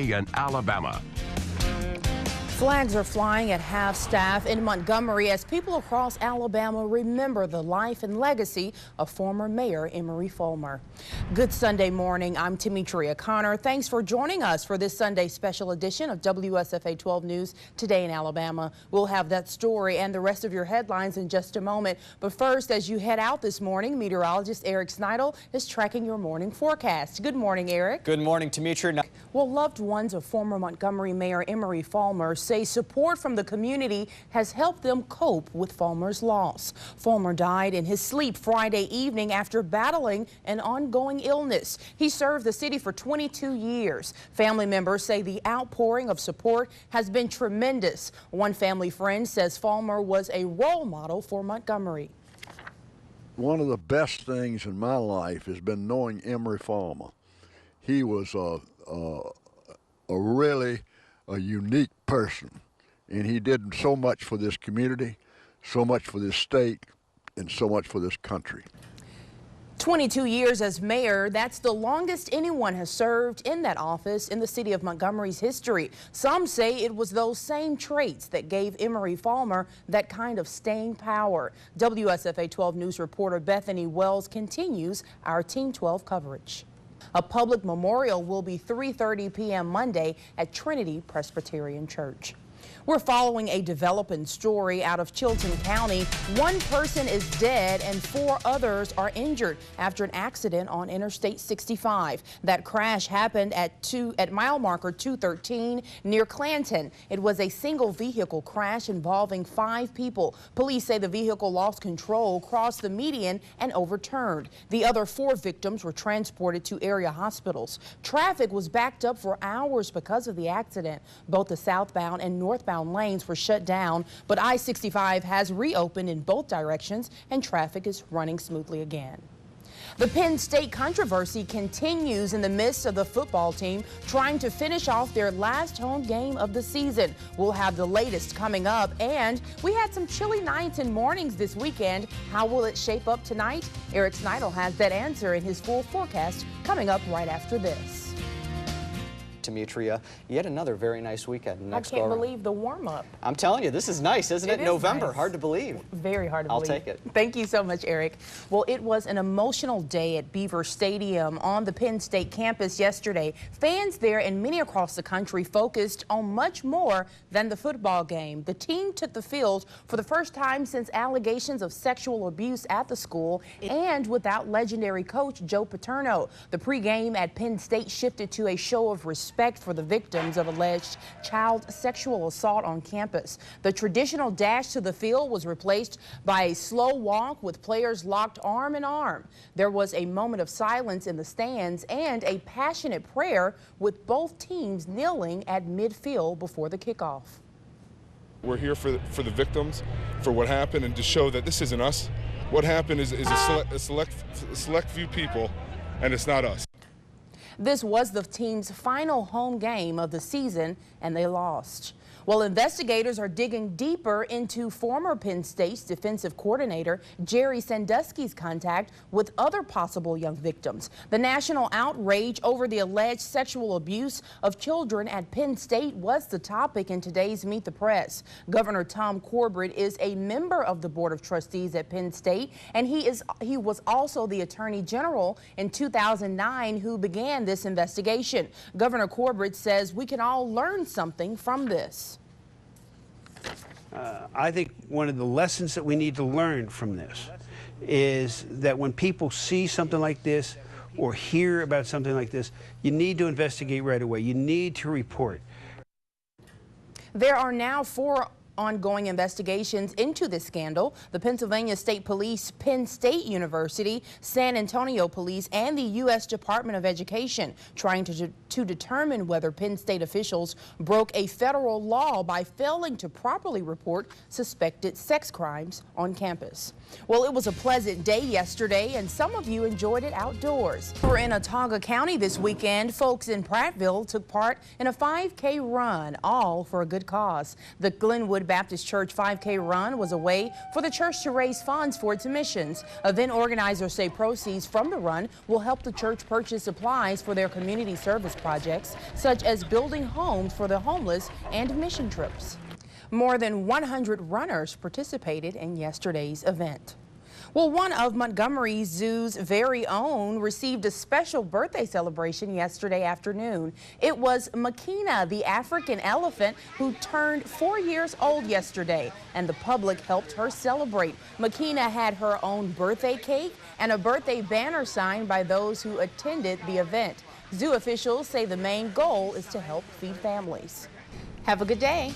today in Alabama. Flags are flying at half-staff in Montgomery as people across Alabama remember the life and legacy of former Mayor Emery Fulmer. Good Sunday morning. I'm Tametria Conner. Thanks for joining us for this Sunday special edition of WSFA 12 News Today in Alabama. We'll have that story and the rest of your headlines in just a moment. But first, as you head out this morning, meteorologist Eric Sneidel is tracking your morning forecast. Good morning, Eric. Good morning, Tametria. Well, loved ones of former Montgomery Mayor Emery Fulmer say support from the community has helped them cope with Fulmer's loss. Fulmer died in his sleep Friday evening after battling an ongoing illness. He served the city for 22 years. Family members say the outpouring of support has been tremendous. One family friend says Fulmer was a role model for Montgomery. One of the best things in my life has been knowing Emery Fulmer. He was a really unique person, and he did so much for this community, so much for this state, and so much for this country. 22 years as mayor, that's the longest anyone has served in that office in the city of Montgomery's history. Some say it was those same traits that gave Emery Fulmer that kind of staying power. WSFA 12 News reporter Bethany Wells continues our Team 12 coverage. A public memorial will be 3:30 p.m. Monday at Trinity Presbyterian Church. We're following a developing story out of Chilton County. One person is dead and 4 others are injured after an accident on Interstate 65. That crash happened at mile marker 213 near Clanton. It was a single vehicle crash involving 5 people. Police say the vehicle lost control, crossed the median, and overturned. The other 4 victims were transported to area hospitals. Traffic was backed up for hours because of the accident. Both the southbound and northbound lanes were shut down, but I-65 has reopened in both directions and traffic is running smoothly again. The Penn State controversy continues in the midst of the football team trying to finish off their last home game of the season. We'll have the latest coming up, and we had some chilly nights and mornings this weekend. How will it shape up tonight? Eric Sneidel has that answer in his full forecast coming up right after this. Demetria, yet another very nice weekend. I can't believe the warm-up. I'm telling you, this is nice, isn't it? It is November, nice. hard to believe. Very hard to believe. I'll take it. Thank you so much, Eric. Well, it was an emotional day at Beaver Stadium on the Penn State campus yesterday. Fans there and many across the country focused on much more than the football game. The team took the field for the first time since allegations of sexual abuse at the school and without legendary coach Joe Paterno. The pregame at Penn State shifted to a show of respect for the victims of alleged child sexual assault on campus. The traditional dash to the field was replaced by a slow walk with players locked arm in arm. There was a moment of silence in the stands and a passionate prayer with both teams kneeling at midfield before the kickoff. We're here for the victims, for what happened, and to show that this isn't us. What happened is a select few people, and it's not us. This was the team's final home game of the season, and they lost. Well, investigators are digging deeper into former Penn State's defensive coordinator Jerry Sandusky's contact with other possible young victims. The national outrage over the alleged sexual abuse of children at Penn State was the topic in today's Meet the Press. Governor Tom Corbett is a member of the Board of Trustees at Penn State, and he was also the Attorney General in 2009 who began this investigation. Governor Corbett says we can all learn something from this. I think one of the lessons that we need to learn from this is that when people see something like this or hear about something like this, you need to investigate right away. You need to report. There are now 4 ongoing investigations into this scandal. The Pennsylvania State Police, Penn State University, San Antonio Police, and the U.S. Department of Education trying to determine whether Penn State officials broke a federal law by failing to properly report suspected sex crimes on campus. Well, it was a pleasant day yesterday, and some of you enjoyed it outdoors. We're in Autauga County this weekend. Folks in Prattville took part in a 5K run, all for a good cause. The Glenwood Lakewood Baptist Church 5K run was a way for the church to raise funds for its missions. Event organizers say proceeds from the run will help the church purchase supplies for their community service projects, such as building homes for the homeless and mission trips. More than 100 runners participated in yesterday's event. Well, one of Montgomery Zoo's very own received a special birthday celebration yesterday afternoon. It was Makina, the African elephant, who turned 4 years old yesterday, and the public helped her celebrate. Makina had her own birthday cake and a birthday banner signed by those who attended the event. Zoo officials say the main goal is to help feed families. Have a good day.